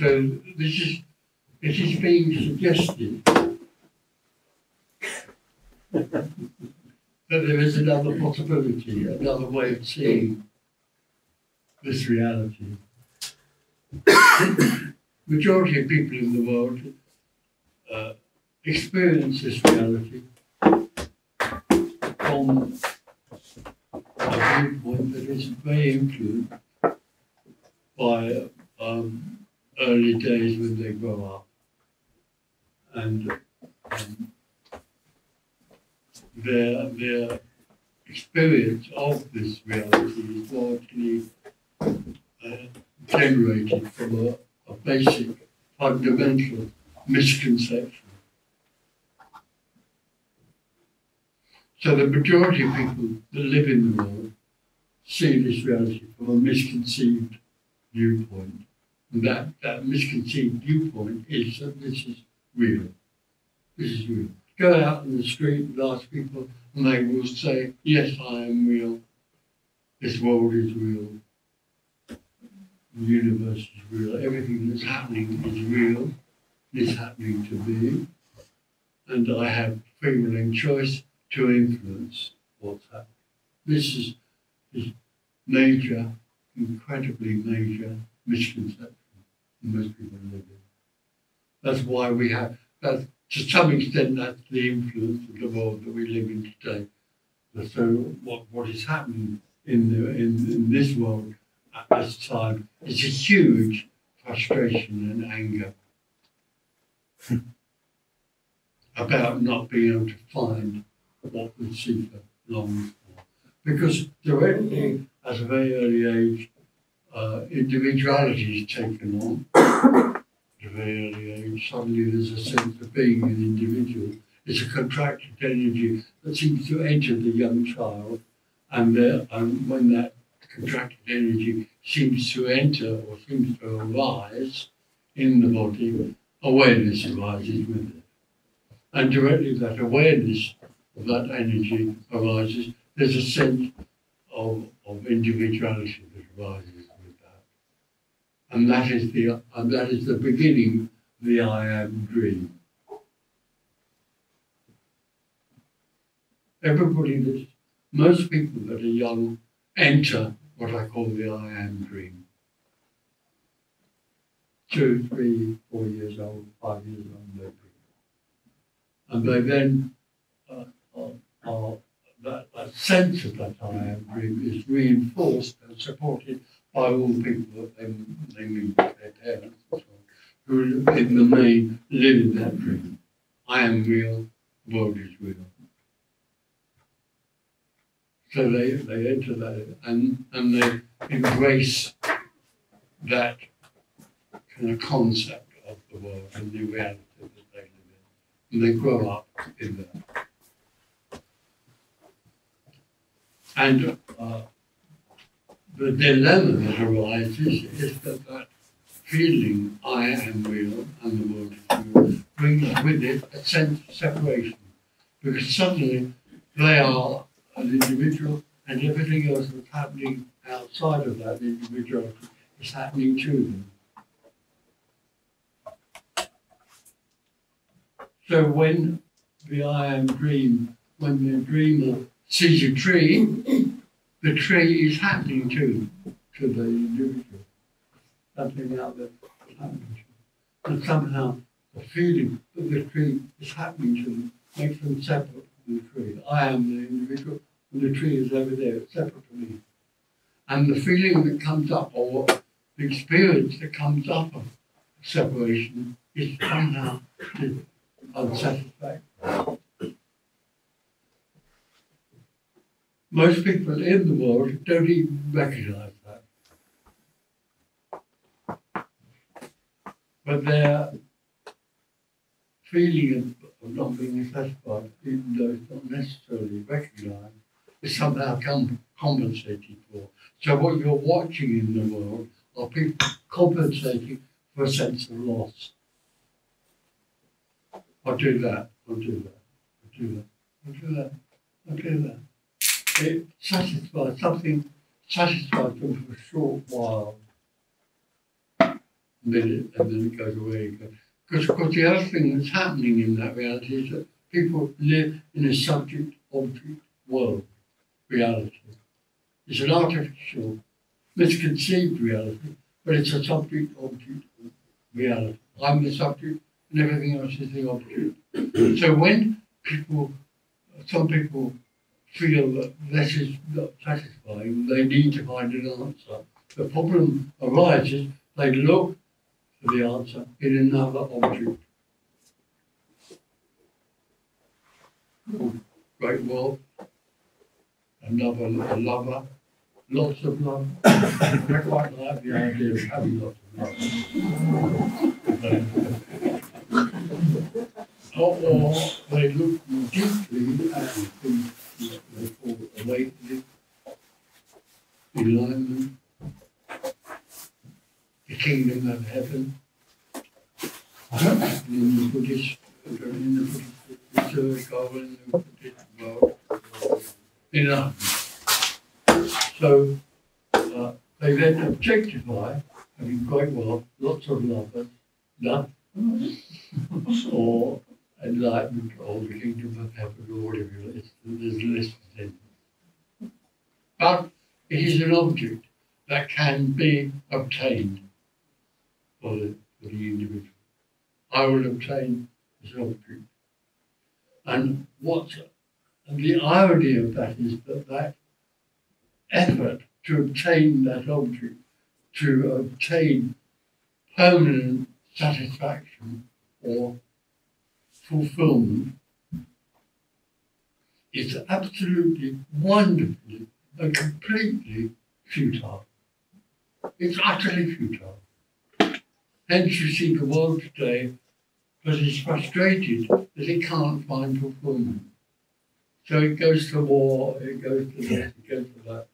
So it is being suggested that there is another possibility, another way of seeing this reality. Majority of people in the world experience this reality from a viewpoint that is very influenced by early days when they grow up, and their experience of this reality is largely generated from a basic, fundamental misconception. So the majority of people that live in the world see this reality from a misconceived viewpoint. And that misconceived viewpoint is that this is real. This is real. Go out in the street and ask people, and they will say, yes, I am real. This world is real. The universe is real. Everything that's happening is real. It's happening to me. And I have free will and choice to influence what's happening. This is major, incredibly major misconception most people live in. That's why we have, to some extent, that's the influence of the world that we live in today. So what is happening in this world at this time is a huge frustration and anger about not being able to find what the seeker longs for. Because directly, at a very early age, individuality is taken on. At a very early age, suddenly there's a sense of being an individual. It's a contracted energy that seems to enter the young child, and when that contracted energy seems to enter or seems to arise in the body, awareness arises with it. And directly that awareness of that energy arises, there's a sense of individuality that arises with that. And that is the beginning of the I am dream. Most people that are young enter what I call the I am dream. 2, 3, 4 years old, 5 years old, maybe. And they then that sense of that I am dream is reinforced and supported by all the people that they meet, their parents and so on, who in the main live in that dream. I am real, the world is real. So they enter that and they embrace that kind of concept of the world and the reality that they live in. And they grow up in that. And the dilemma that arises is that feeling I am real and the world is real brings with it a sense of separation. Because suddenly they are an individual and everything else that's happening outside of that individuality is happening to them. So when the I am dream, when the dreamer sees a tree, the tree is happening to the individual. Something out there is happening to them. And somehow the feeling that the tree is happening to them makes them separate from the tree. I am the individual and the tree is over there, it's separate from me. And the feeling that comes up, or the experience that comes up of separation, is somehow unsatisfactory. Most people in the world don't even recognize that. But their feeling of not being satisfied, even though it's not necessarily recognized, is somehow compensated for. So what you're watching in the world are people compensating for a sense of loss. I'll do that, I'll do that, I'll do that, I'll do that, I'll do that. It satisfies, something satisfies them for a short while. and then it goes away again. Because of course the other thing that's happening in that reality is that people live in a subject-object world reality. It's an artificial, misconceived reality, but it's a subject-object reality. I'm the subject and everything else is the object. So when some people feel that this is not satisfying, they need to find an answer. The problem arises, they look for the answer in another object. Great wealth, another lover, lots of love. I quite like the idea of having lots of love. Or they look deeply at things that they call awakening, enlightenment, the kingdom of heaven. In the Buddhist research or in the Buddhist world, enlightenment. So they then objectify having great wealth, lots of lovers, love, or enlightenment, or the kingdom of heaven, or whatever it is. There's a list of things. But it is an object that can be obtained for the individual. I will obtain this object. And the irony of that is that effort to obtain that object, to obtain permanent satisfaction or fulfillment, is absolutely, wonderfully and completely futile. It's utterly futile. Hence you see the world today that is frustrated that it can't find fulfillment. So it goes to war, it goes to this, it goes to that.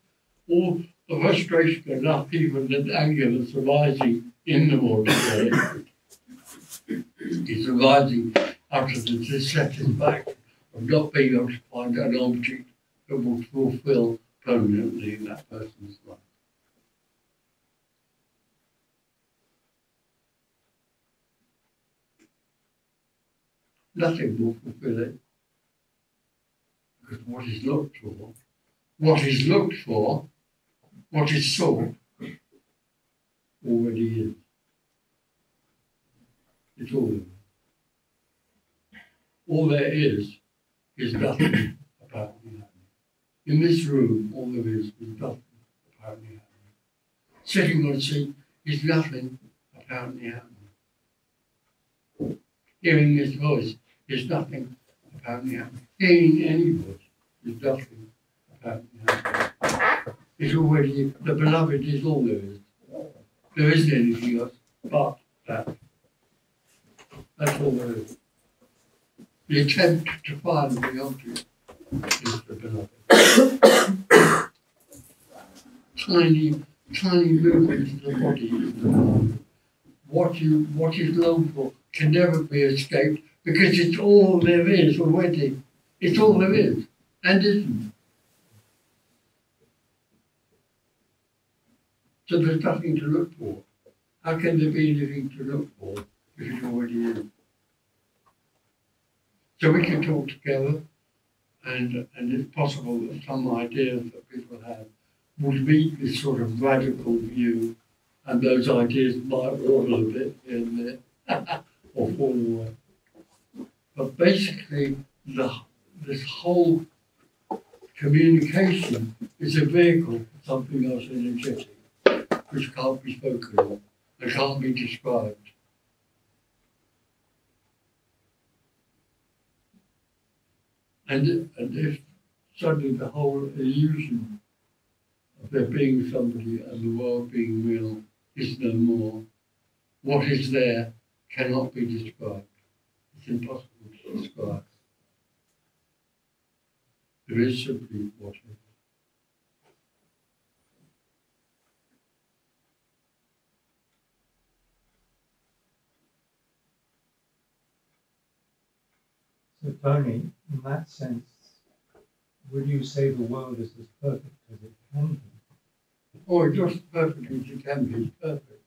All the frustration enough people and anger that's arising in the world today is arising out of the dissatisfaction of not being able to find an object that will fulfill permanently in that person's life. Nothing will fulfill it. Because what is looked for, what is sought, already is. It's all there. All there is nothing apparently happening. In this room, all there is nothing apparently happening. Sitting on a seat is nothing apparently happening. Hearing this voice is nothing apparently happening. Hearing any voice is nothing apparently happening. It's already, the beloved is all there is. There isn't anything else but that. That's all there is. The attempt to find the object is the beloved. Tiny movements of the body is the beloved. What is longed for can never be escaped because it's all there is already. It's all there is and isn't. So there's nothing to look for. How can there be anything to look for if it already is? So we can talk together, and it's possible that some ideas that people have would meet this sort of radical view, and those ideas might wobble a bit here and there, or fall away. But basically, this whole communication is a vehicle for something else energetic, which can't be spoken of and can't be described. And if suddenly the whole illusion of there being somebody and the world being real is no more, what is there cannot be described. It's impossible to describe. There is simply what is. So Tony, in that sense, would you say the world is as perfect as it can be? Or just perfect as it can be, it's perfect.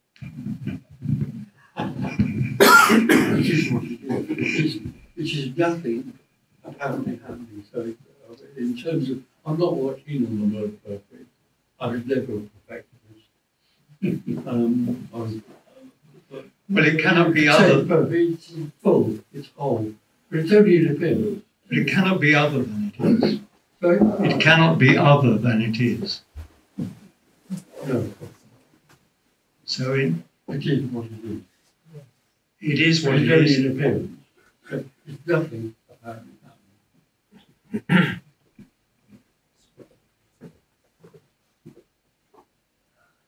Which is what it is. Which is nothing apparently happening. So in terms of, I'm not working on the word perfect. I was never a perfectionist. But it cannot be other. It's full, it's whole. But it's only an appearance. But it cannot be other than it is. Sorry? It cannot be other than it is. No. So it is what it is. It is what it is. is. It's only an appearance. So it's nothing apparently happening.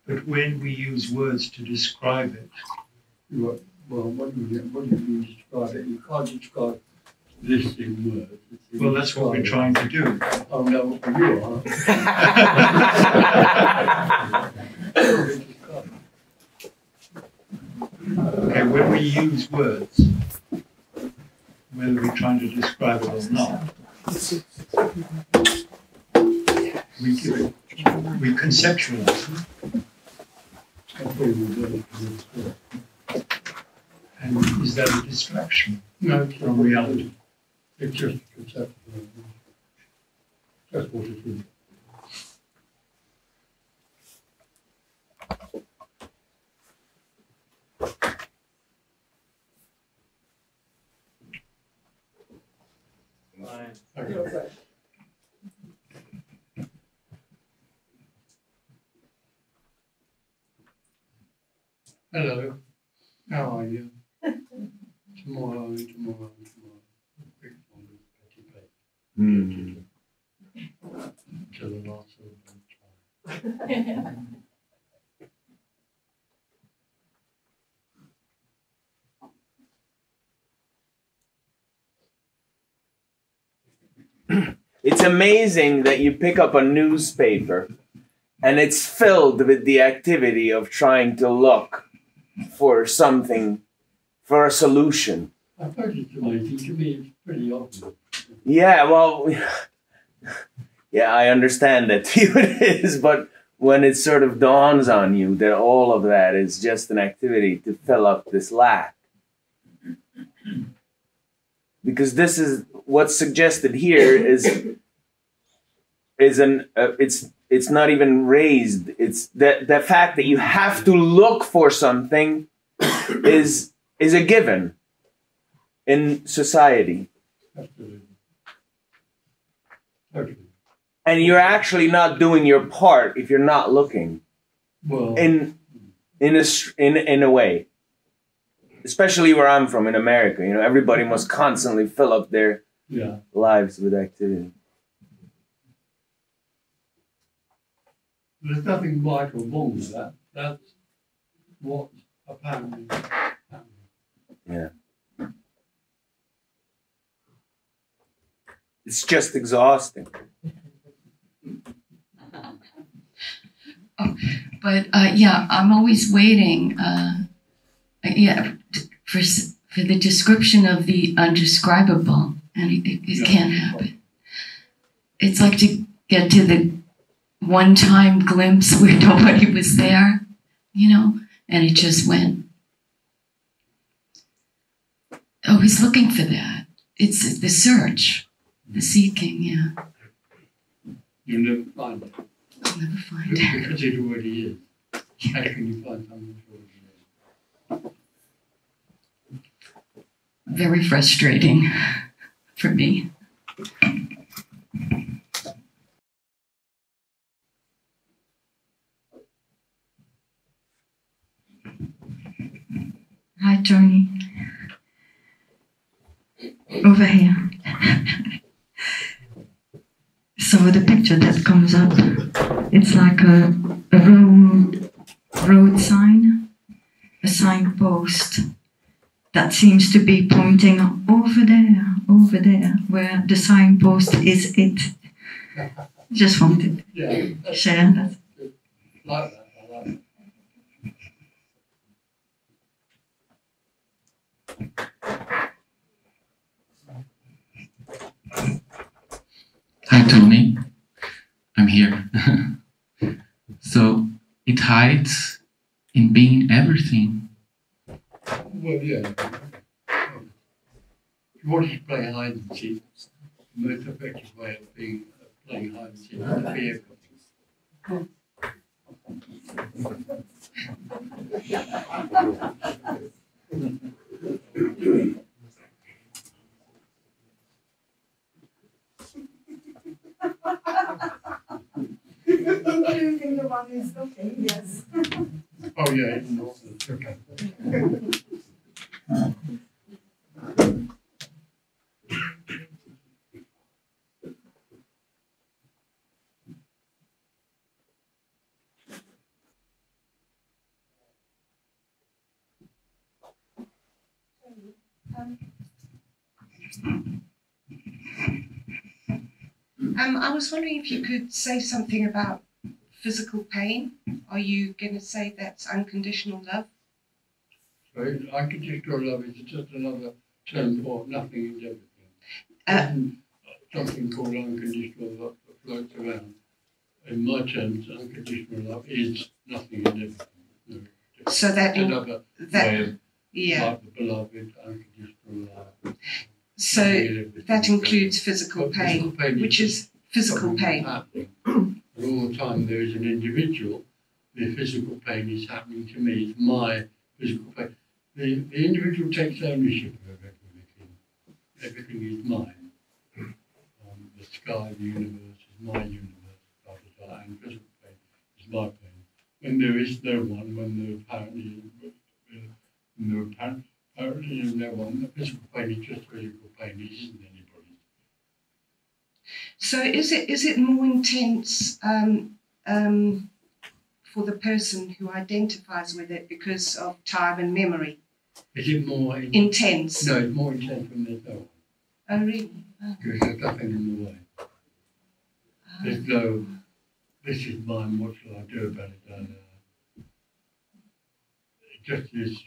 But when we use words to describe it, Well, what do you mean describe it? You can't describe this in words. well, that's what we're trying to do. Oh no, you are. Okay, when we use words, whether we're trying to describe it or not, we conceptualize it. And is that a distraction from reality? It's just conceptual. That's what it is. Okay. Hello, how are you? Tomorrow. Big one with petty plate. Till the last of the time. It's amazing that you pick up a newspaper and it's filled with the activity of trying to look for something, for a solution. I suppose it's amazing. To me, it's pretty obvious. Yeah, well, yeah, I understand that to you it is, but when it sort of dawns on you that all of that is just an activity to fill up this lack. Because this is what's suggested here it's not even raised. It's the fact that you have to look for something is a given in society. Absolutely. Okay. And you're actually not doing your part if you're not looking. Well, in a way. Especially where I'm from in America, you know, everybody must constantly fill up their lives with activity. There's nothing right or wrong with that. That's what's apparently happening. Yeah. It's just exhausting. Oh, but yeah, I'm always waiting. For the description of the undescribable, and it can't happen. It's like to get to the one-time glimpse where nobody was there, you know, and it just went. Always looking for that. It's the search, the seeking, yeah. You'll never find it. I'll never find it. Because it already is. How can you find something that already is? Very frustrating for me. Hi, Tony. Over here. So the picture that comes up, it's like a road sign, a signpost that seems to be pointing over there, where the signpost is it. Just wanted to share that. Like that, I like that. Hi, Tony. I'm here. So it hides in being everything. Well, yeah. If you wanted to play hide and seek, the most effective way of playing hide and seek is the vehicle. Including the one who's looking, yes. Oh, yeah, it's not. Okay. I was wondering if you could say something about physical pain. Are you going to say that's unconditional love? So unconditional love is just another term for nothing is everything. Something called unconditional love that floats around. In my terms, unconditional love is nothing and everything. No, So that, another that way of yeah. like the beloved, unconditional love. So that includes physical pain, which is physical pain. Happening. And all the time there is an individual, the physical pain is happening to me, it's my physical pain. The individual takes ownership of everything. Everything is mine. The sky, the universe is my universe, and physical pain is my pain. When there is no one, when there apparently is no one, the physical pain is just physical pain, it isn't anybody's. So is it more intense for the person who identifies with it because of time and memory? Is it more intense? No, it's more intense when there's no one. Oh, really? Oh. Because there's nothing in the way. There's no, this is mine, what shall I do about it? It just is,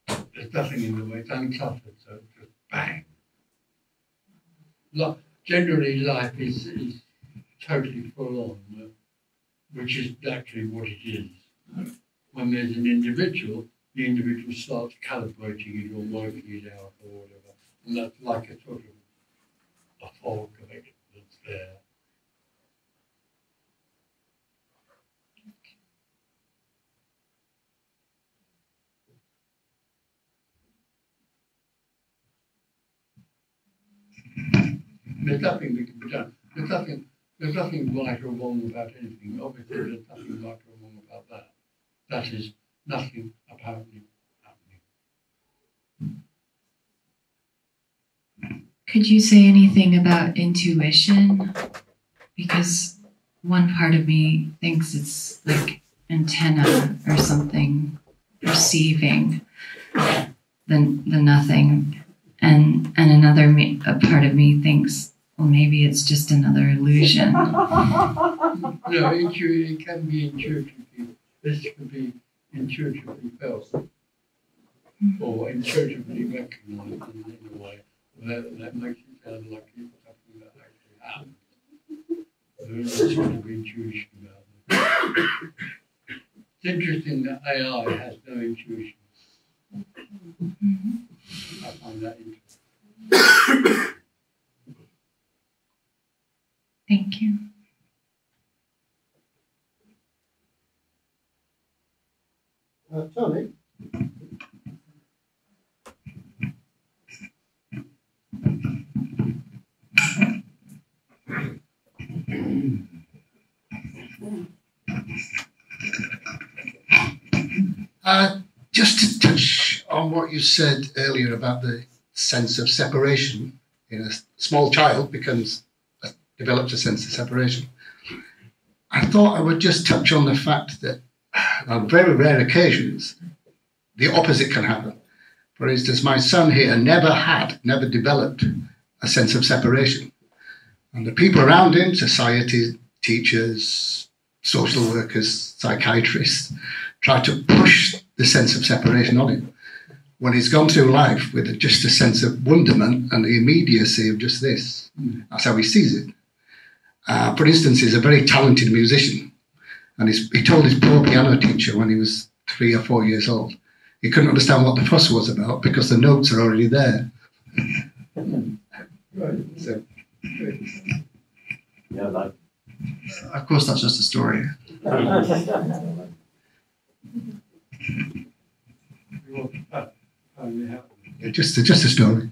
there's nothing in the way, it's uncluttered, so it's just bang. Generally, life is totally full on, which is actually what it is. When there's an individual, the individual starts calibrating it or working it out or whatever. And that's like a sort of a fog of it that's there. There's nothing that can be done. There's nothing right or wrong about anything. Obviously, there's nothing right or wrong about that. That is nothing apparently happening. Could you say anything about intuition? Because one part of me thinks it's like antenna or something perceiving the nothing, and another a part of me thinks, well, maybe it's just another illusion. No, it can be intuitively. This can be intuitively felt or intuitively recognized in a way that makes it sound like it's something that actually happens. There is a sort of intuition about it. It's interesting that AI has no intuition. I find that interesting. Thank you. Tony? Just to touch on what you said earlier about the sense of separation, a small child develops a sense of separation. I thought I would just touch on the fact that on very rare occasions, the opposite can happen. For instance, my son here never developed a sense of separation. And the people around him, society, teachers, social workers, psychiatrists, try to push the sense of separation on him. When he's gone through life with just a sense of wonderment and the immediacy of just this, that's how he sees it. For instance, he's a very talented musician. And he told his poor piano teacher when he was 3 or 4 years old, he couldn't understand what the fuss was about because the notes are already there. Right. So, Yeah, like. Of course, that's just a story. yeah, just a story.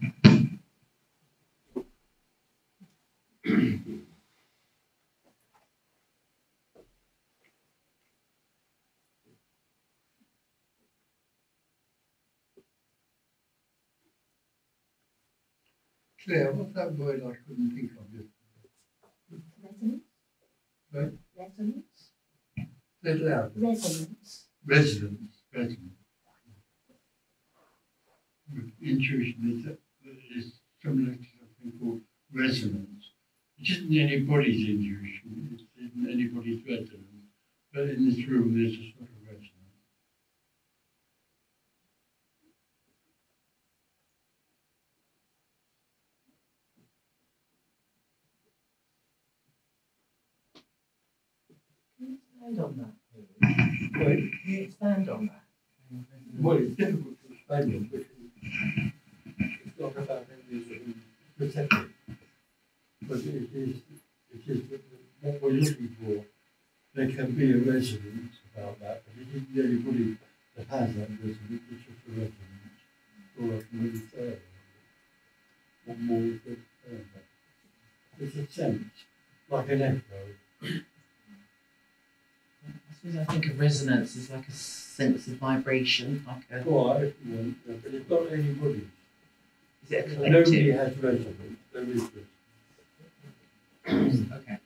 Claire, what's that word I couldn't think of? Resonance. Right? Resonance. Say it loud. Resonance. Resonance. Intuition is similar to something called resonance. It isn't anybody's intuition, it isn't anybody's resonance, but in this room there's a sort of resonance. Can you expand on that, please? Right? Can you expand on that? Well, it's difficult to explain it because it's not about anything protected. But it is what we're looking for. There can be a resonance about that, but it isn't everybody that has that resonance, it's just a resonance. Or I can really say what more is there to say about it? It's a sense, like an echo. I suppose I think of resonance as like a sense of vibration, like a. Well, if you want, but it's not anybody. Is it a Nobody collective? has resonance, there is resonance. Okay.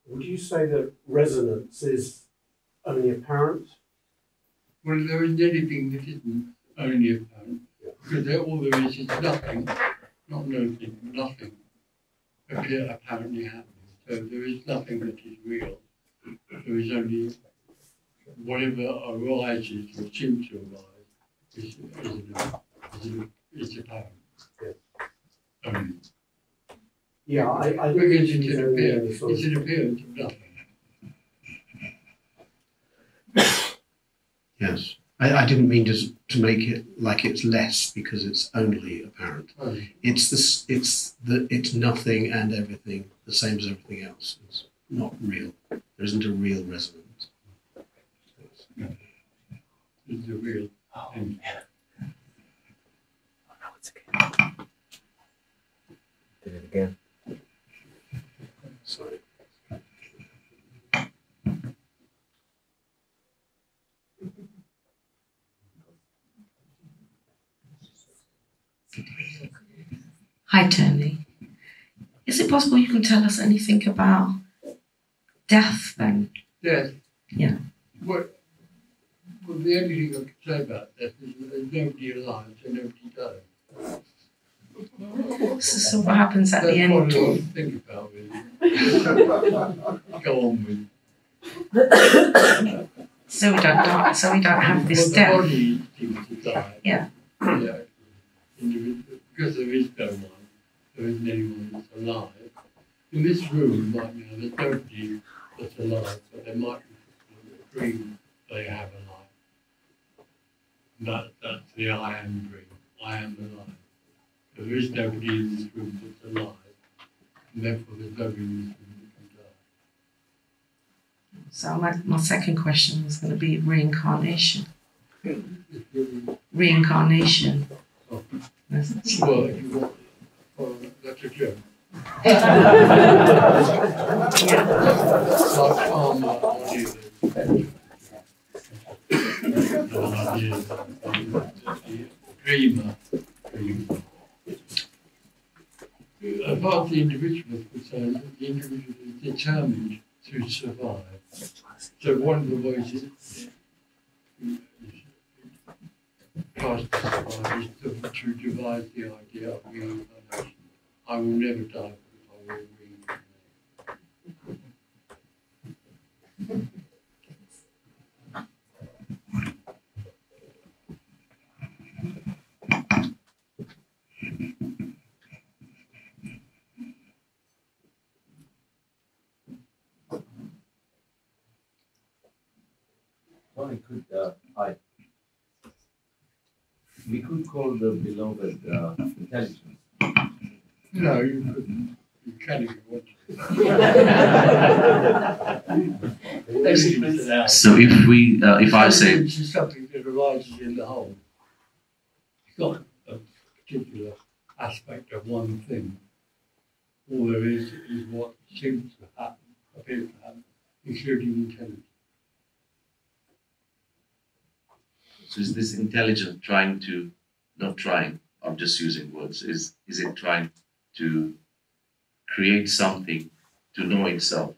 Would you say that resonance is only apparent? Well, there isn't anything that isn't only apparent, because all there is nothing, not nothing, nothing apparently happening. So there is nothing that is real. There is only whatever arises or seems to arise is apparent. Yes. Only. Yeah, I think Because it's it's an appearance of nothing. Yes. I didn't mean to make it like it's less because it's only apparent. Oh. It's nothing and everything, the same as everything else. It's not real. There isn't a real resonance. No. It's a real thing. Oh, no, it's again. Did it again. Sorry. Hi, Tony. Is it possible you can tell us anything about death then? Death. Yeah. Well, the only thing I can say about death is that there's nobody alive, so nobody dies. So what happens at the That's end? what I want to think about, really. Go on with. So we don't die. So we don't have this Well, death. the body seems to die. Yeah. Yeah. Because there is no one, there isn't anyone that's alive. In this room right now, there's nobody that's alive, but there might be people that dream they have a life. That's the I am dream. I am alive. So there is nobody in this room that's alive, and therefore there's nobody in this room that can die. So my second question was going to be reincarnation. Reincarnation. Oh. Well, if you want, well, that's a joke. Dreamer. As far as the individual is concerned, the individual is determined to survive. So one of the ways it tries to survive is to devise the idea of reincarnation. I will never die because I will reincarnate. Tony, we could call the beloved intelligence. No, you couldn't. You can't if you want to. So if I say, Intelligence is something that arises in the whole. It's not a particular aspect of one thing. All there is what seems to happen, appears to happen, including intelligence. so is this intelligence trying to, not trying, I'm just using words, is it trying to create something to know itself?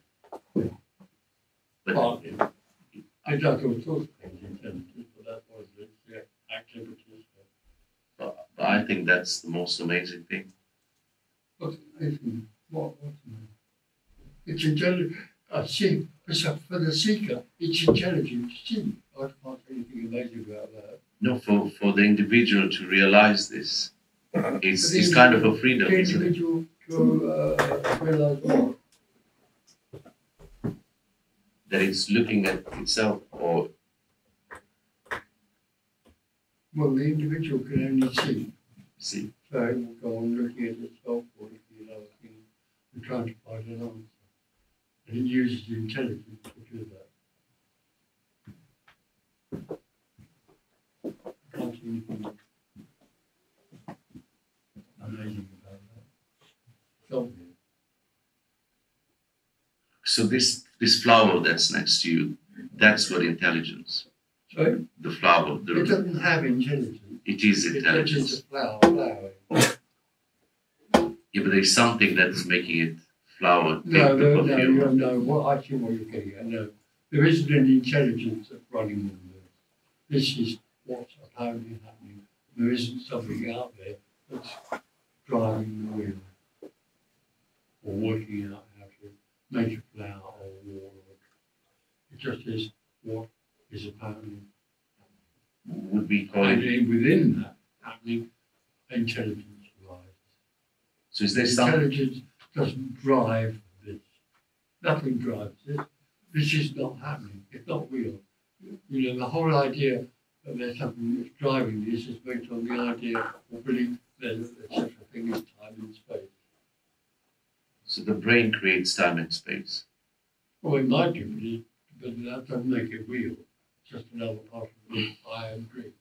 But Partly. It does all sorts of things, intelligence, but that's what it is, yeah, activities. but I think that's the most amazing thing. What's amazing? What's amazing? It's intelligent. For the seeker, it's intelligent to see. I can't say anything amazing about that. No, for the individual to realize this, it's kind of a freedom, The isn't it? individual to realize what? That it's looking at itself, or Well, the individual can only see. see. So it will go on looking at itself or looking at other things and trying to find an answer. And it uses intelligence to do that. I can't see anything amazing about that. It's obvious. So this flower that's next to you, that's what intelligence. Sorry? The flower, It doesn't have intelligence. it is It's intelligence. just a flower flowering. Yeah, but there's something that's making it flower. Take No, the no, perfume. no, no, no. Well, I see what you're getting at. No, there isn't any intelligence that's running all this. This is what's apparently happening. There isn't something out there that's driving the wheel or working out how to make a flower or a wall. It just is what is apparently Would we call and it? within that happening, intelligence arises. So is there some? Intelligence doesn't drive this. Nothing drives this. This is not happening. It's not real. You know, the whole idea that there's something that's driving this is based on the idea or belief that there's such a thing as time and space. So the brain creates time and space. Well, it might do, but that doesn't make it real. It's just another part of the I am dream.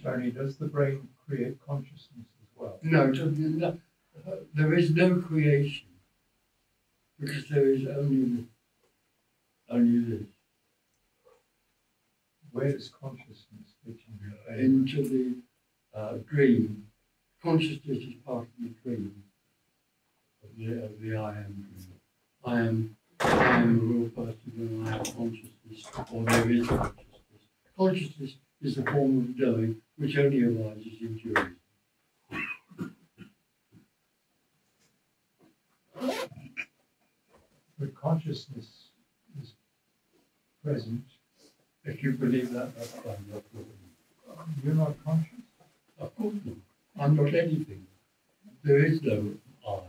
Tony, does the brain create consciousness as well? No, it doesn't. No, there is no creation because there is only this. Where does consciousness fit Into the dream. Consciousness is part of the dream of the I am dream. I am a real person and I have consciousness, or there is consciousness. Consciousness is a form of knowing which only arises in dualism. But consciousness is present. If you believe that, that's fine. That's what You're not conscious? Of course not. I'm not anything. There is no I.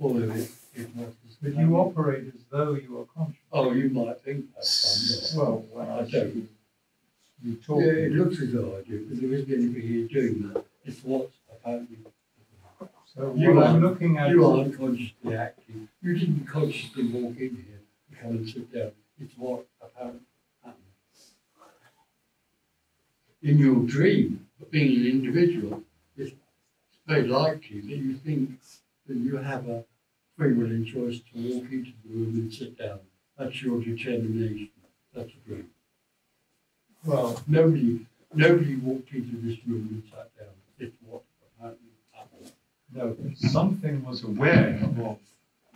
All of it is what is. But you operate as though you are conscious. Oh, you might think that. Well, when I don't. You talk. Yeah, it looks as though I do, but there isn't anybody here doing that. It's what's apparently. So what I'm looking at. You aren't consciously acting. You didn't consciously walk in here and come and sit down. It's what apparently happened. In your dream of being an individual, it's very likely that you think that you have a free will and choice to walk into the room and sit down. That's your determination. That's a dream. Well, nobody walked into this room and sat down. It's what apparently happened. No, something was aware of.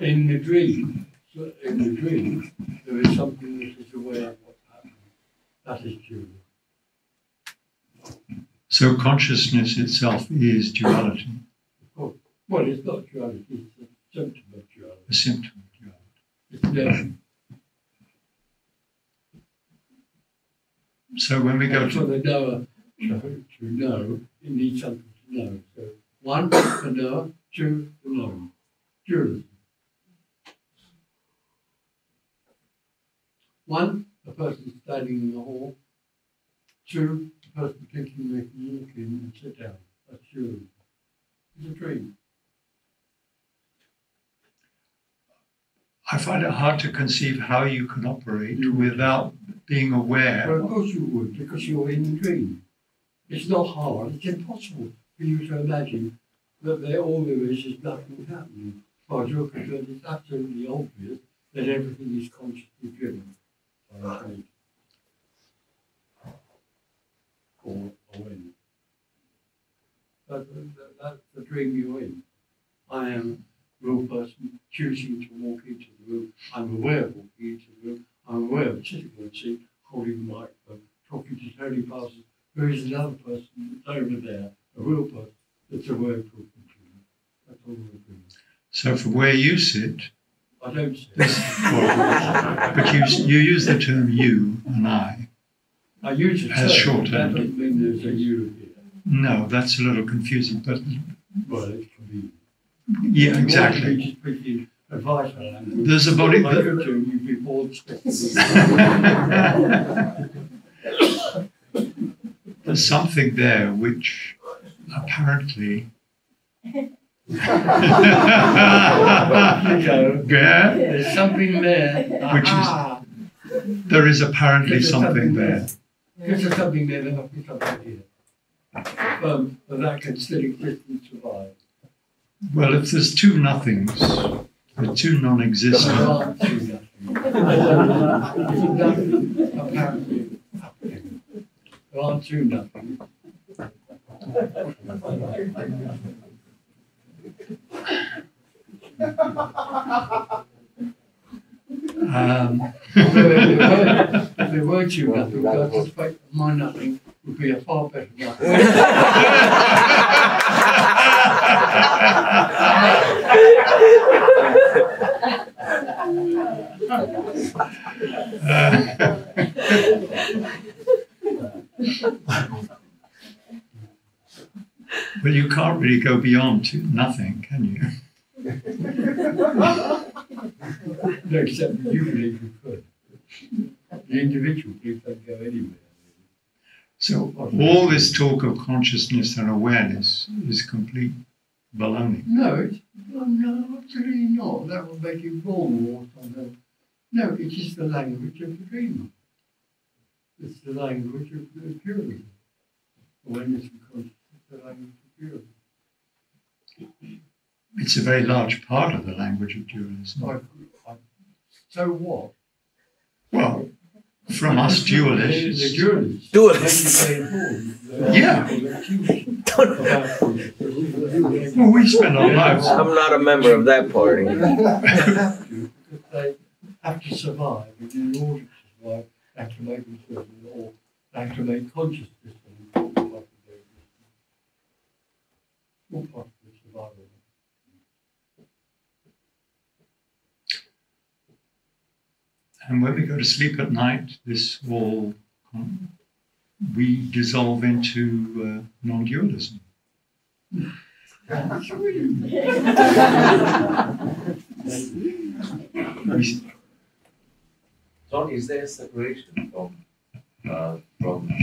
In the dream, there is something that is aware of what's happening. That is duality. So consciousness itself is duality. Oh, well, it's not duality, it's a symptom of duality. A symptom of duality. It's knowing. So when we go for the knower to know, it needs something to know. So one, the knower, two, the known. Dualism. One, the person standing in the hall. Two, the person thinking they can walk in and sit down. That's dualism. It's a dream. I find it hard to conceive how you can operate without being aware. Well, of course you would, because you're in the dream. It's not hard, it's impossible for you to imagine that all there is nothing happening. As far as you're concerned, it's absolutely obvious that everything is consciously driven by a dream. Or awareness. That's the dream you're in. I am a real person choosing to walk into the room. I'm aware of walking into the room. I'm aware of sitting on a seat, holding the microphone, talking to Tony Parsons, who is another person that's over there, a real person that's aware of talking to me. That's all we're doing. So from where you sit, I don't sit. but you use the term you and I. I use it as shorthand. That doesn't mean there's a you here. No, that's a little confusing, but well, it's convenient. Yeah, exactly. There's a body. There's something there which apparently. There's something there. Which is. There is apparently something there. There's something there. There must be something here. But that can still exist and survive. Well, if there's two nothings, the two non-existent. There aren't two nothings. Apparently happening. There aren't two nothings. If there were two nothings, I suspect my nothing would be a far better nothing. Well, you can't really go beyond to nothing, can you? No, except that you believe you could. The individual believes they go anywhere. So all this talk of consciousness and awareness is complete baloney. No, no, absolutely not. That will make you wrong or something. No, it is the language of the dreamer. It's the language of the pluralism. Awareness and consciousness is the language of pluralism. It's a very large part of the language of dualism. So what? Well, from us dualists. The dualists. Dualists. Yeah. Well, we spend our lives. I'm not a member of that party. They have to survive, and in order to survive, they have to make themselves, or they have to make consciousness an important part of their existence. All part of the survival. And when we go to sleep at night, this all we dissolve into non-dualism. Tony, is there a separation from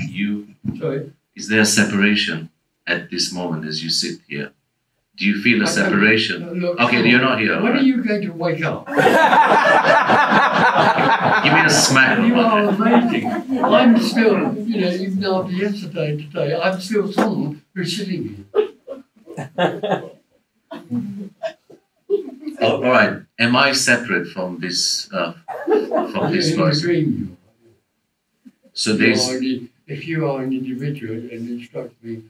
you? Sorry? Is there a separation at this moment as you sit here? Do you feel a separation? Look, okay, you're not here. When right? are you going to wake up? Give me a smack. You are amazing. I'm still, even after yesterday and today, I'm still someone who's sitting here. Oh, all right. Am I separate from this person? Dream. So there's. If you are an individual and instruct me,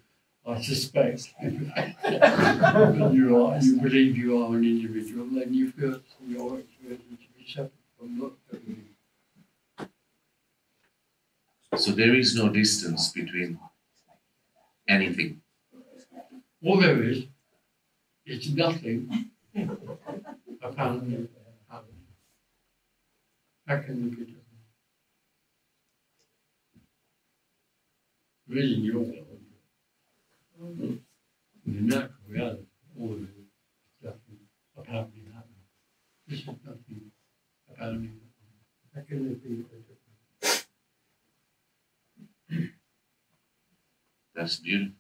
I suspect you believe you are an individual, then you feel your experience to be separate from not everything. So there is no distance between anything. All there is nothing apparently happening. How can you be different? Really, you're in the natural reality, all of it is nothing apparently happening. This is nothing apparently happening. How can there be a difference? That's beautiful.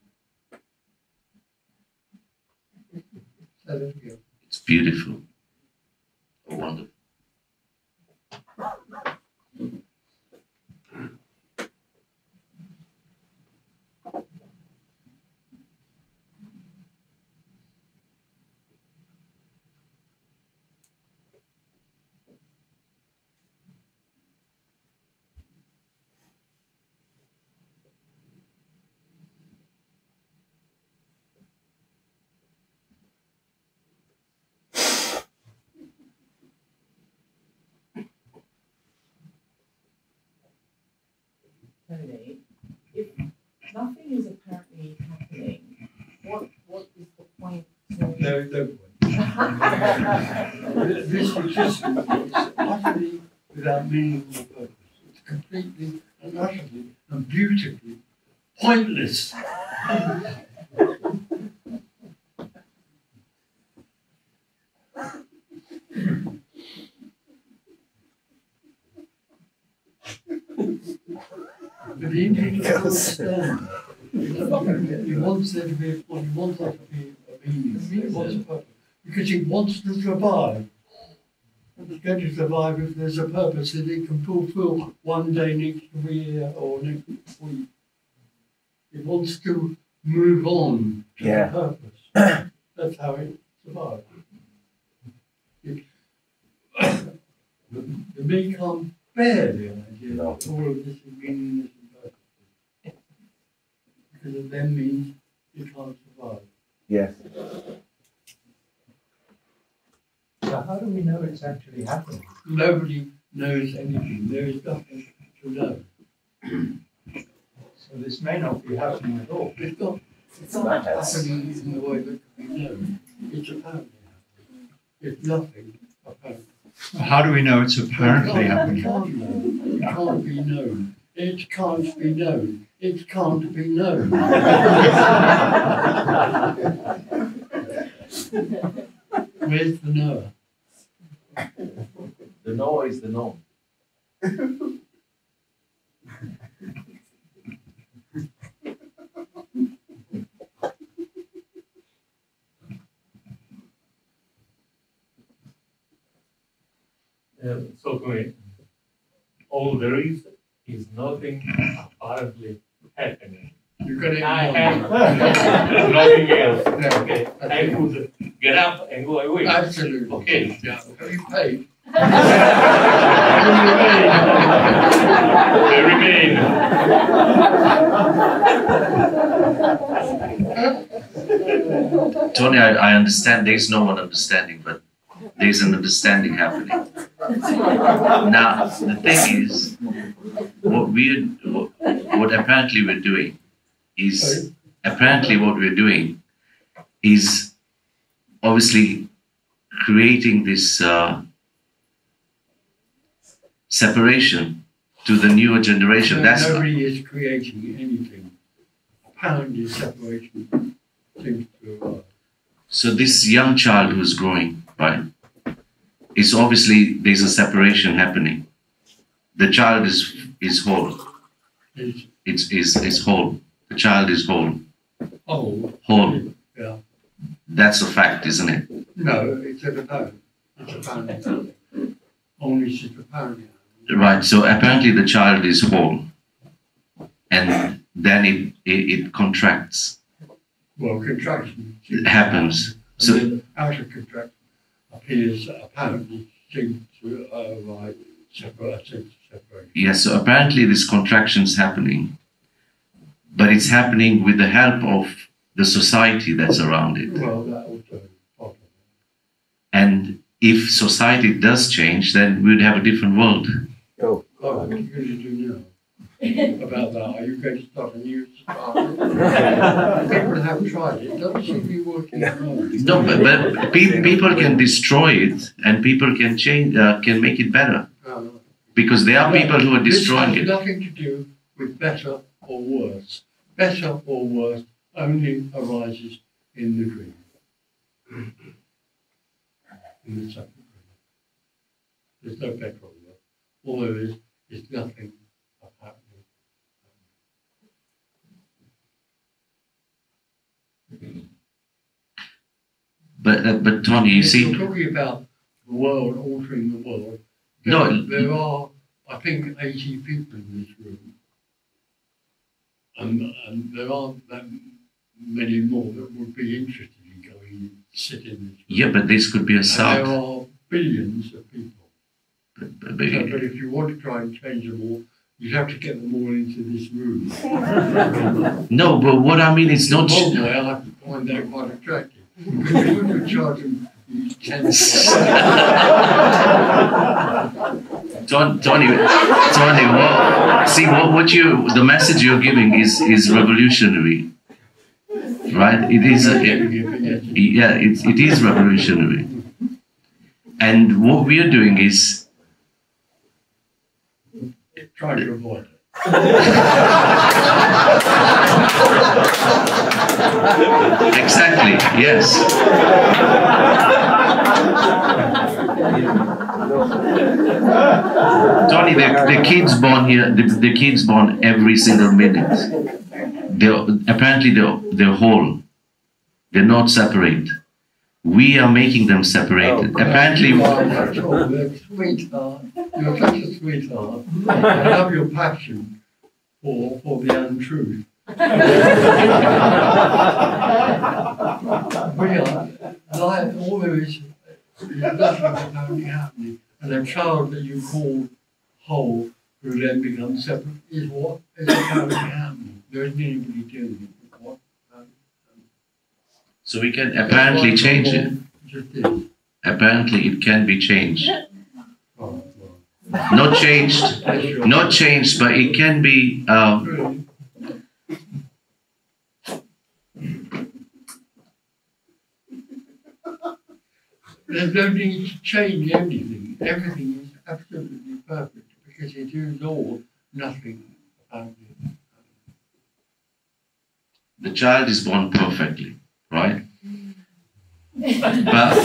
It's beautiful. Oh, wonderful. Tony, if nothing is apparently happening, what is the point? No point. This existence is utterly without meaning or purpose. It's completely and utterly and beautifully pointless. But the Indian understand. He wants there to be a point, he wants there to be a meaning, he wants a purpose, because he wants to survive. And he's going to survive if there's a purpose that he can fulfill one day next year or next week. He wants to move on to the purpose. That's how he survives. The me can't bear the idea that all of this is meaningless and purposeless. Because it then means you can't survive. Yes. So how do we know it's actually happening? Nobody knows anything. There is nothing to know. So this may not be happening at all. It's not happening in the way that can be known. It's apparently happening. It's nothing apparently. How do we know it's apparently happening? It can't be known. It can't be known. It can't be known. Where's the knower? The knower is the known. So all there is nothing apparently happening. You're gonna I have nothing else. Okay, I could get up and go away. Absolutely. Okay. Yeah. Have you paid? I remain. Tony, I understand there's no one understanding, but there's an understanding happening. Now, the thing is, what apparently we're doing is, obviously creating this separation to the newer generation. That's nobody is creating anything. Apparently, separation seems to arise. so this young child who's growing, right? It's obviously there's a separation happening. The child is whole. It's whole. The child is whole. Oh. Whole. Yeah. That's a fact, isn't it? No, it's apparent. It's apparent. Only it's apparent. Right. So apparently the child is whole, and then it contracts. Well, contraction happens. So then outer contraction appears apparently seems to arise separation. yes. So apparently this contraction is happening, but it's happening with the help of the society that's around it. Well, that also is part of it. And if society does change, then we'd have a different world. Oh, what are you going to do now about that? Are you going to start a new society? People have tried it. It doesn't seem to be working at all. No, but people can destroy it, and people can change, can make it better. Because there are people who are destroying it. it. This has nothing to do with better or worse. Better or worse only arises in the dream. In the second dream. There's no better or worse. All there is nothing happening. But Tony, you see, you're talking about the world, altering the world. There are, I think, 80 people in this room, and there aren't that many more that would be interested in going and sit in this room. Yeah, but this could be a There are billions of people. But if you want to try and change them all, you'd have to get them all into this room. No, but what I mean is not. I have to find that quite attractive. Because you could charge them 10. Tony, what you, the message you're giving is revolutionary, right? It is, it is revolutionary. And what we are doing is try to avoid it. Exactly, yes. Tony, the kids born here, the kids born every single minute. Apparently they're whole. They're not separate. We are making them separated. Apparently. Sweetheart. You're such a sweetheart. I love your passion for the untruth. We are like all there is nothing apparently happening, and a child that you call whole who then becomes separate is what is apparently happening. There isn't anybody doing it. What? So we can apparently change it. Apparently it can be changed. Not changed, but it can be. There's no need to change anything. Everything is absolutely perfect because it is all nothing. The child is born perfectly, right? But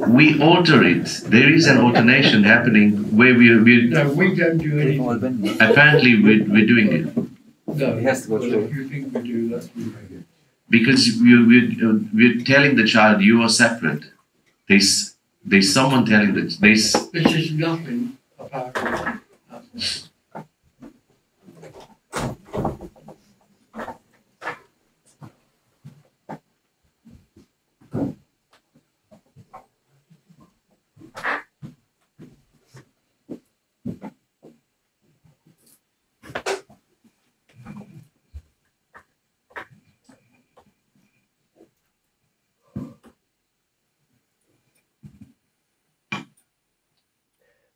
we alter it. There is an alternation happening where we no, we don't do anything. Apparently we're doing it. No, it has to go through. If you think we do, that's because we're telling the child you are separate. There's someone telling that this is nothing about it.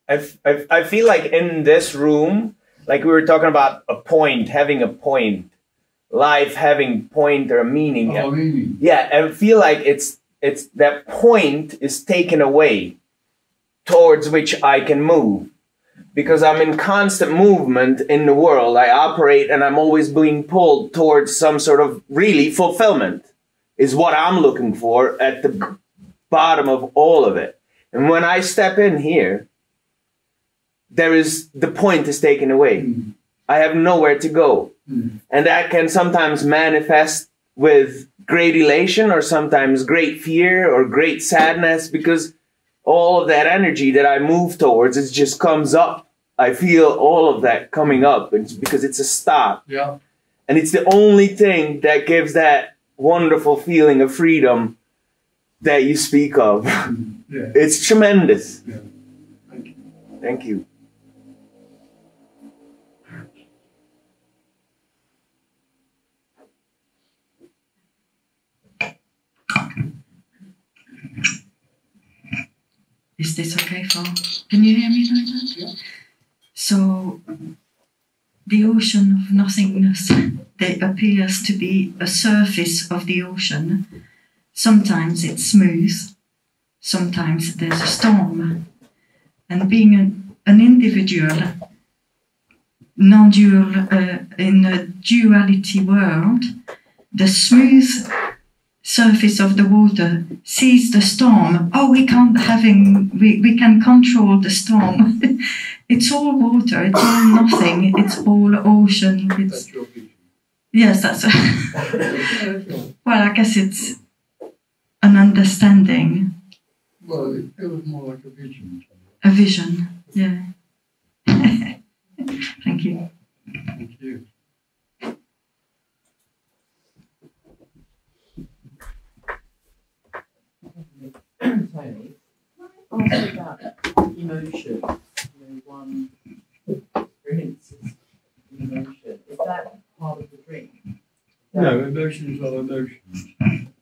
I feel like in this room, like we were talking about a point, having a point, life having point or a meaning. Oh, meaning. Yeah, I feel like it's that point is taken away towards which I can move. because I'm in constant movement in the world. I operate and I'm always being pulled towards some sort of really fulfillment is what I'm looking for at the bottom of all of it. And when I step in here, the point is taken away. I have nowhere to go. And that can sometimes manifest with great elation or sometimes great fear or great sadness, because all of that energy that I move towards, it just comes up. I feel all of that coming up, and because it's a stop. Yeah. And it's the only thing that gives that wonderful feeling of freedom that you speak of. Yeah. It's tremendous. Yeah. Thank you. Thank you. Is this okay for? Can you hear me like that? Yeah. So, the ocean of nothingness, that appears to be a surface of the ocean. Sometimes it's smooth, sometimes there's a storm. And being an individual, non-dual, in a duality world, the smooth surface of the water sees the storm. Oh, we can control the storm. It's all water, it's all nothing, it's all ocean. That's your vision. Yes, that's well, I guess it's an understanding. Well, it feels more like a vision. A vision, yeah. Thank you. Thank you. Tony, ask you about emotion. One experiences emotion. Is that part of the dream? No, emotions are emotions.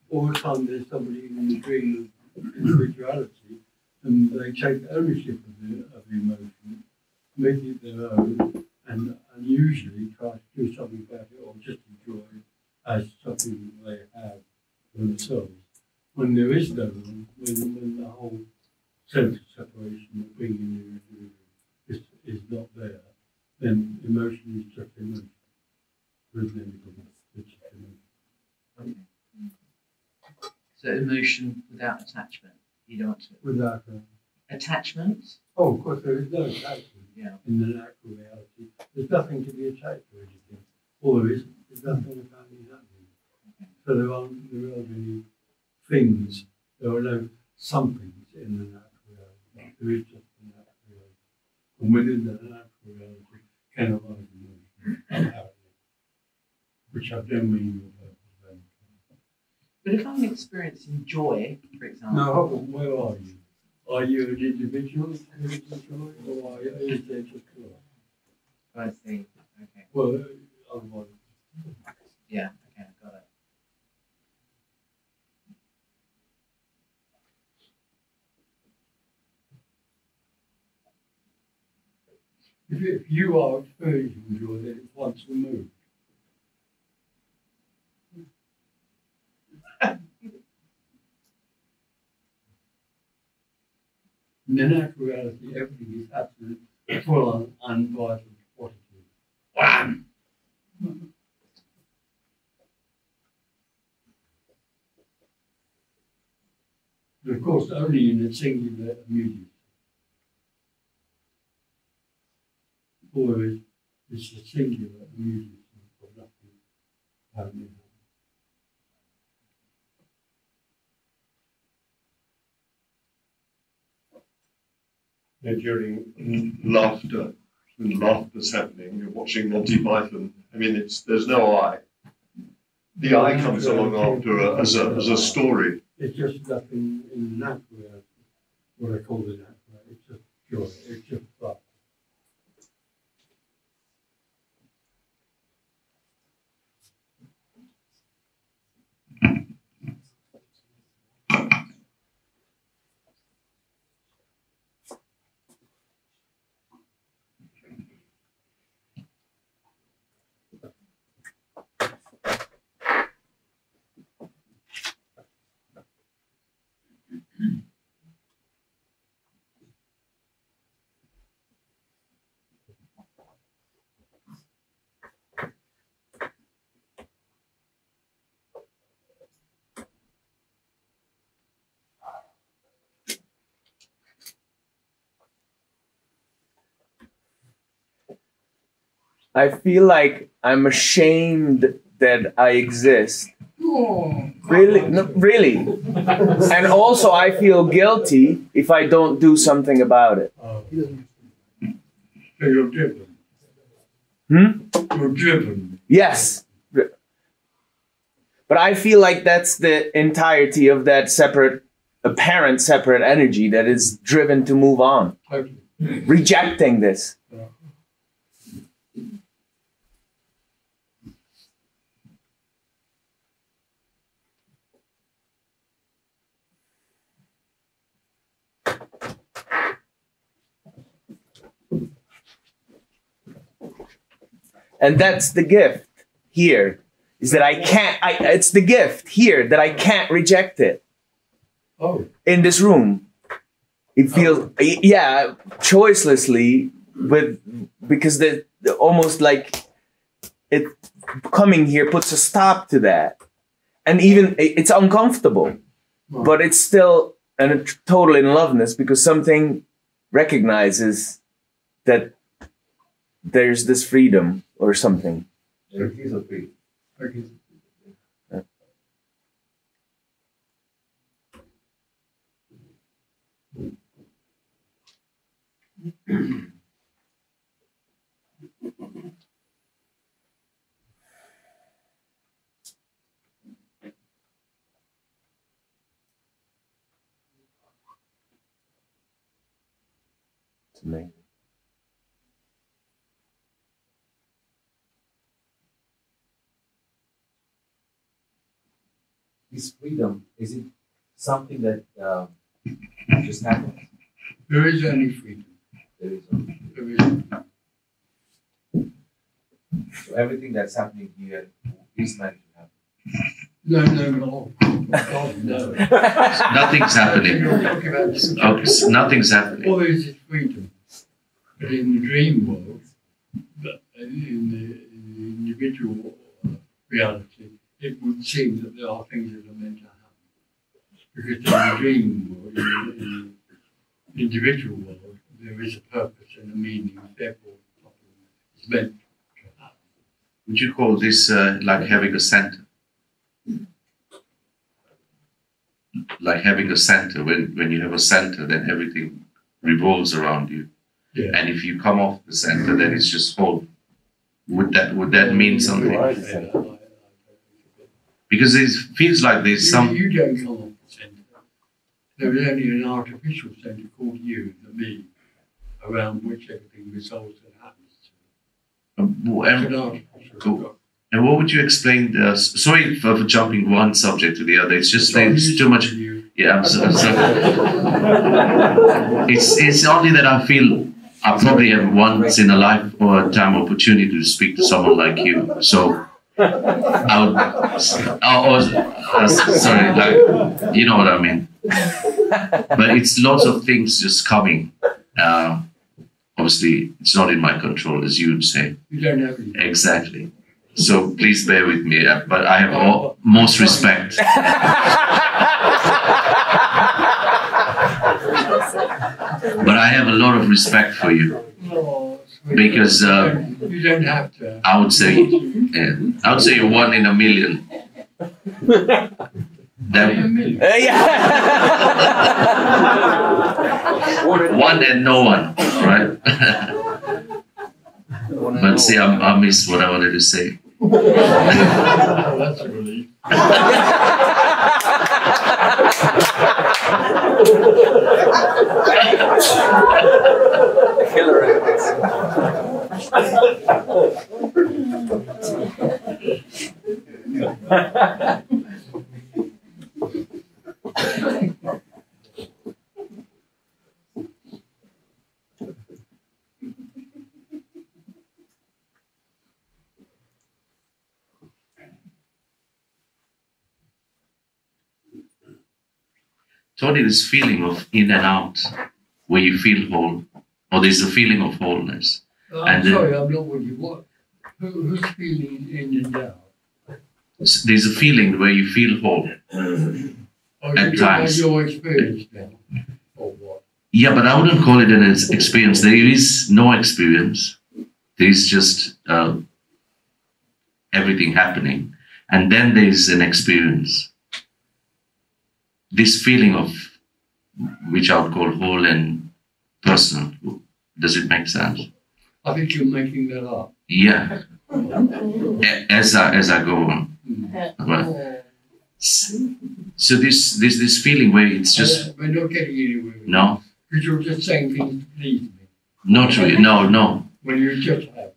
All the time there's somebody in the dream of individuality, and they take ownership of the emotion, make it their own, and usually try to do something about it or just enjoy it as something they have themselves. When there is no one, when the whole sense of separation of being an individual is not there, then emotion is just emotion. There is no emotion, it's just emotion. So emotion without attachment. You don't want to. Without attachment? Oh, of course, there is no attachment in the natural reality. There's nothing to be attached to anything. All there is nothing apparently happening. So there aren't any things, there are no somethings in the natural reality. There is just the natural reality. And within the natural reality can arise emotion, apparently, which have no meaning or purpose of any kind. But if I'm experiencing joy, for example. No, hold on, where are you? Are you an individual experiencing joy, or is there just joy? I see. Okay. Well, otherwise. Yeah, okay, got it. If you are experiencing joy, then it's once removed. In the natural reality, everything is absolute, full on, unbridled quantity. Wham! But of course, only in a singular immediacy. All there is a singular immediacy of nothing happening. During laughter, when laughter's happening, you're watching Monty Python. I mean, there's no I. The I comes along after as a story. It's just nothing in the natural reality, what I call the natural. It's just joy. It's just fun. I feel like I'm ashamed that I exist. Really? No, really. And also I feel guilty if I don't do something about it. So you're driven. You're driven. Yes. But I feel like that's the entirety of that separate, apparent separate energy that is driven to move on. Totally. Rejecting this. And that's the gift here, is that it's the gift here that I can't reject it. Oh. In this room. It feels, yeah, choicelessly, because almost like it coming here puts a stop to that. And even, it's uncomfortable, but it's still a total in loveness because something recognizes that there's this freedom or something. There is a freedom. It's amazing. This freedom, is it something that just happens? There is only freedom. There is only. There is. So everything that's happening here is meant to happen. No. God, no. Nothing's happening. Okay, nothing's happening. All there is freedom. But in the dream world, in the individual reality, it would seem that there are things that are meant to happen. Because in the dream world, in the individual world, there is a purpose and a meaning, therefore it's meant to happen. Would you call this like having a center? Like having a center. When you have a center, then everything revolves around you. Yeah. And if you come off the center, then it's just whole. Would that mean something? Because it feels like there's some. You don't come off the center. There is only an artificial center called you, the me, around which everything resolves and happens. And what would you explain? Sorry for jumping one subject to the other. It's just there's too much. Yeah, I'm sorry. It's only that I feel I probably have once in a lifetime opportunity to speak to someone like you. So I would. Sorry, like you know what I mean. But it's lots of things just coming. Obviously, it's not in my control, as you would say. You don't have any. Exactly. So please bear with me, but I have most respect. But I have a lot of respect for you because you don't have to. I would say you're one in a million. One and no one, right? But see, I missed what I wanted to say. Oh, that's a relief. Tony, this feeling of in and out, where you feel whole, or there's a feeling of wholeness. I'm sorry, I'm not with you. What? Who's feeling in and out? There's a feeling where you feel whole at times. Your experience now, or what? Yeah, but I wouldn't call it an experience. There is no experience. There's just everything happening. And then there's an experience. This feeling of, which I would call whole and personal. Does it make sense? I think you're making that up. Yeah. As I go on. Well, so this feeling where it's just... We're not getting anywhere. No? Because you're just saying things to please me. Not really, no. When you just have.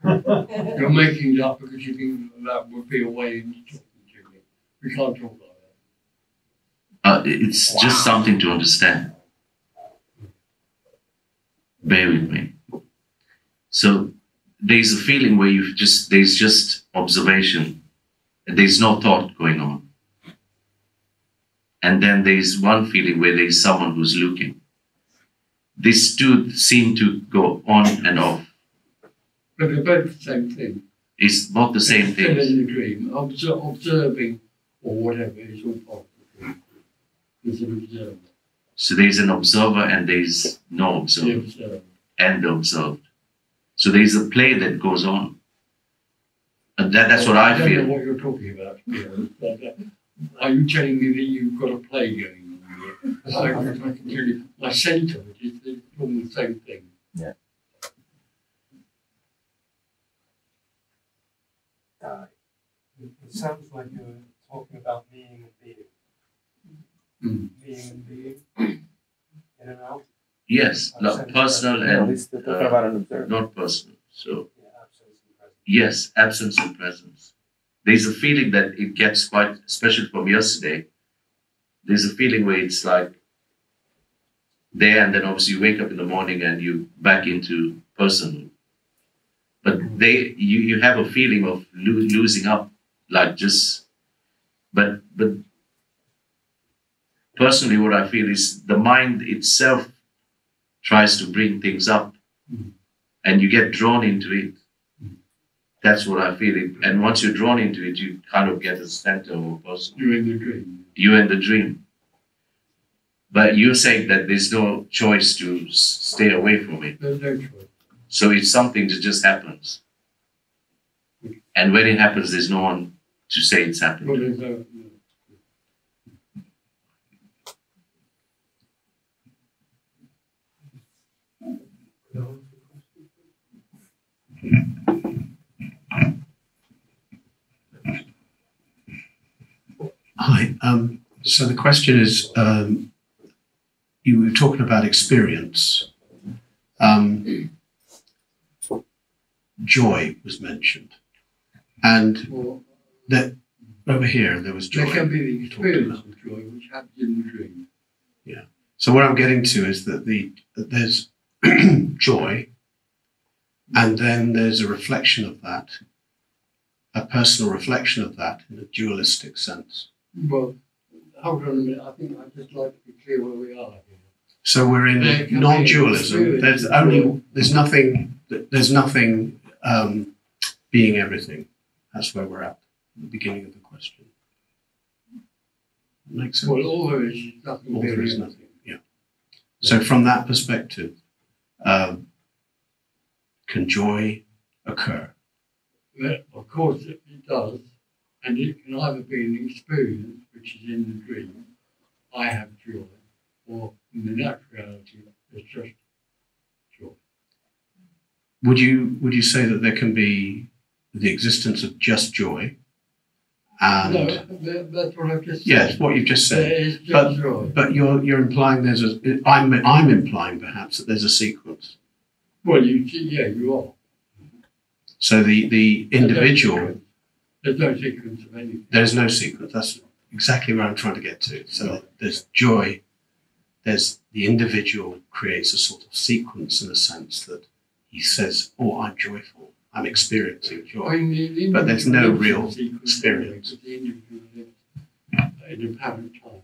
You're making it up because you think that would be a way into talking to me. We can't talk like that. It's just something to understand. Bear with me. So there's a feeling where there's just observation. There's no thought going on. And then there's one feeling where there's someone who's looking. These two seem to go on and off. But they're both the same thing. It's both the same thing. Still in the dream. Observing or whatever is all part of the dream. There's an observer. So there's an observer and there's no observer. And observed. So there's a play that goes on. And that's what I feel. I don't know what you're talking about. Are you telling me that you've got a play going on here? I can tell you, my sense of it is that it's all the same thing. Yeah. It sounds like you're talking about being and being. Being and being. In and out. Yes, personal and not personal. So, yes, absence and presence. There's a feeling that it gets quite special from yesterday. There's a feeling where it's like there, and then obviously you wake up in the morning and you back into personal. But you have a feeling of losing up, like just. But personally, what I feel is the mind itself tries to bring things up, and you get drawn into it. That's what I feel. And once you're drawn into it, you kind of get a center of a person. You're in the dream. You're in the dream. But you're saying that there's no choice to stay away from it. There's no choice. So it's something that just happens. And when it happens, there's no one to say it's happened. Well, there's no. Hi. So the question is, you were talking about experience. Joy was mentioned, and that over here there was joy. There can be the experience of joy, which happens in the dream. Yeah. So what I'm getting to is that there's joy, and then there's a reflection of that, a personal reflection of that in a dualistic sense. Well, hold on a minute. I think I'd just like to be clear where we are here. So we're in non-dualism. There's nothing being everything. That's where we're at the beginning of the question. Makes sense. Well, all there is nothing. All there is nothing. Yeah. So from that perspective, can joy occur? Well, of course it does, and it can either be an experience, which is in the dream, I have joy, or in the natural reality, it's just joy. Would you say that there can be the existence of just joy? And no, that's what I've just said. Yes, what you've just said. There is just joy. But you're implying I'm implying perhaps that there's a sequence. Well, you are. So the individual. There's no sequence of anything. There's no sequence. That's exactly where I'm trying to get to. So there's joy. There's the individual creates a sort of sequence in a sense that he says, "Oh, I'm joyful. I'm experiencing joy." I mean, but there's no real experience. The individual lives in apparent time.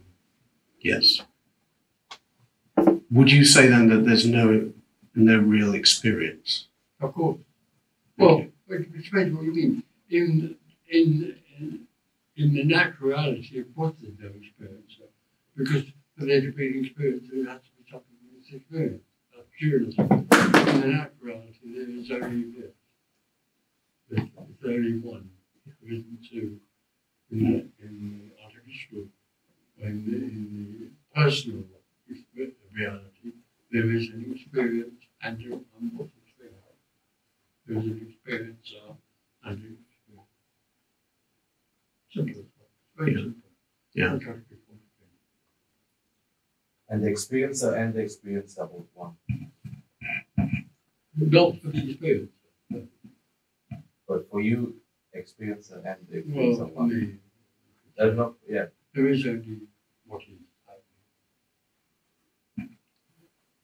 Yes. Would you say then that there's no real experience? Of course. Well, it depends what you mean. In the naturality, of course there's no experience. Because for there to be an experience, there has to be something that's experienced. That's dualism. In the naturality, there is only this. There is an experience and what's experience. There is an experiencer and an experience. Simple. Very simple. Yeah. And the experiencer and the experience are both one. Not for the experience. But for you, experiencer and the experience are one. There's not, yeah. There is only what is happening.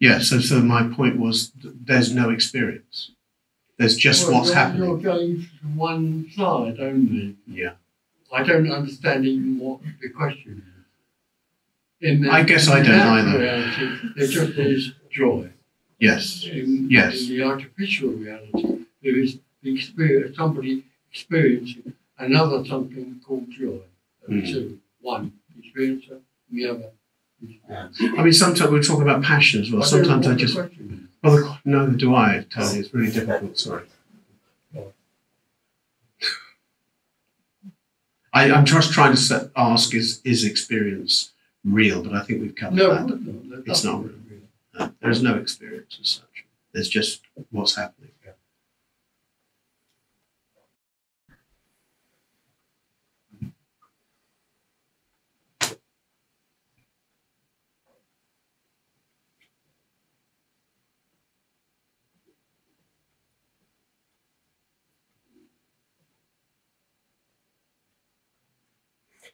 Yeah, so my point was there's no experience. There's just what's happening. You're going to one side only. Yeah. I don't understand even what the question is. I guess I don't either. Reality, there just is joy. Yes. In the artificial reality, there is the experience, somebody experiencing another something called joy. Two. One experiencer, and the other experiencer. I mean, sometimes we talk about passion as well. Sometimes I just. Well, neither do I, Tony. It's really difficult. Sorry. I'm just trying to ask: is experience real? But I think we've covered that. No, it's not real. No, there's no experience as such. There's just what's happening.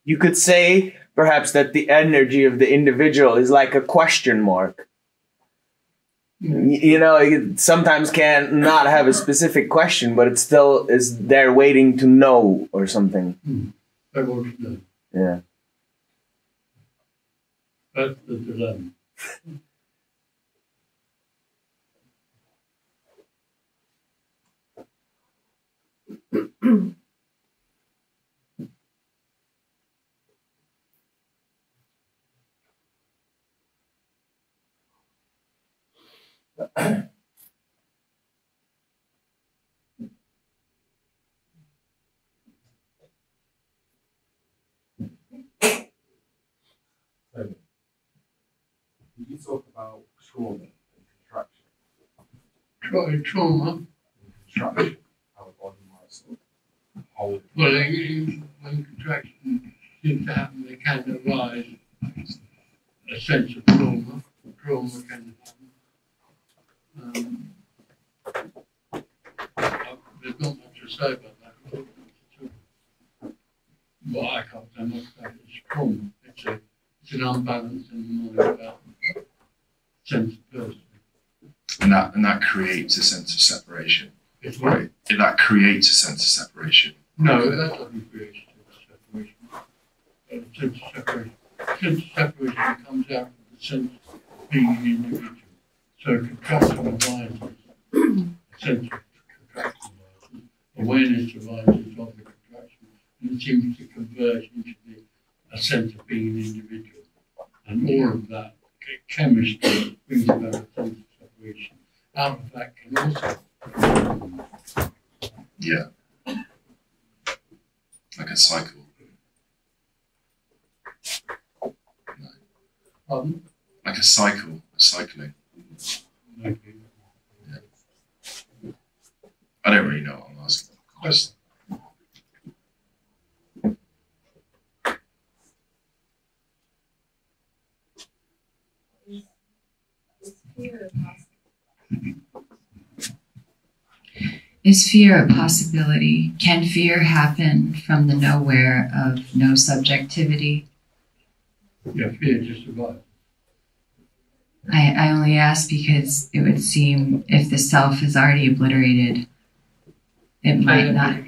You could say, perhaps, that the energy of the individual is like a question mark. You know, it sometimes can not have a specific question, but it still is there waiting to know or something. I want to know. Yeah. That's the dilemma. You talk about trauma and contraction. Trauma? Contraction. How the body might sort of hold. Well, when contraction seems to happen, they can arise a sense of trauma. Trauma can happen. There's not much to say about that. Well, I can't say much about it. It's trauma. It's an unbalance in the mind about sense of person. And that creates a sense of separation. It's right. That creates a sense of separation. No, that doesn't create a sense of separation. A sense of separation. A sense of separation comes out of the sense of being an individual. So contraction arises. A sense of contraction arises. Awareness arises of the contraction. And it seems to converge into a sense of being an individual. And all of that chemistry brings about a sense of separation. Out of that can also. Yeah. Like a cycle. Pardon? Like a cycle, cycling. Okay. Yeah. I don't really know what I'm asking. Just Is fear a possibility? Can fear happen from the nowhere of no subjectivity? Yeah, fear just survives. I only ask because it would seem if the self is already obliterated, it might not.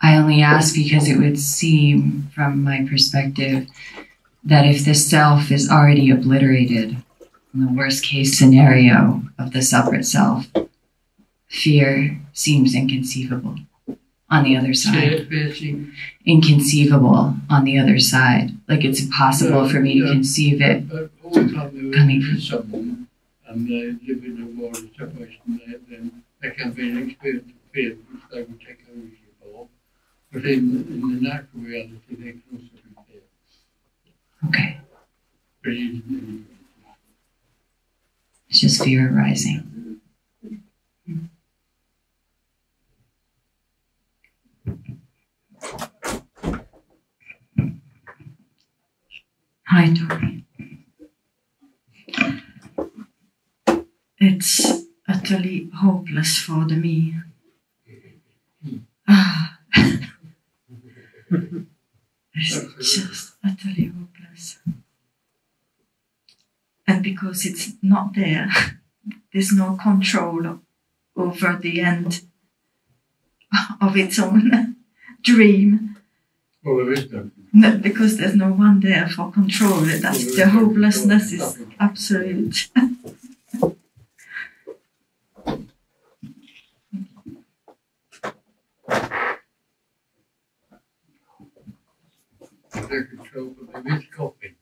I only ask because it would seem, from my perspective, that if the self is already obliterated, in the worst case scenario of the separate self, fear seems inconceivable on the other side. Inconceivable on the other side. Like it's impossible for me to conceive it All the time coming from from someone and they live in a world of separation, then there can be an experience of fear which they will take ownership of. But in the natural reality, there can also be fear. Okay. But just fear arising. Hi, Tony. It's utterly hopeless for the me. It's just utterly hopeless. And because it's not there, there's no control over the end of its own dream. Well, there is no. No, because there's no one there for control. That's the hopelessness is absolute. Their control, but there is coffee.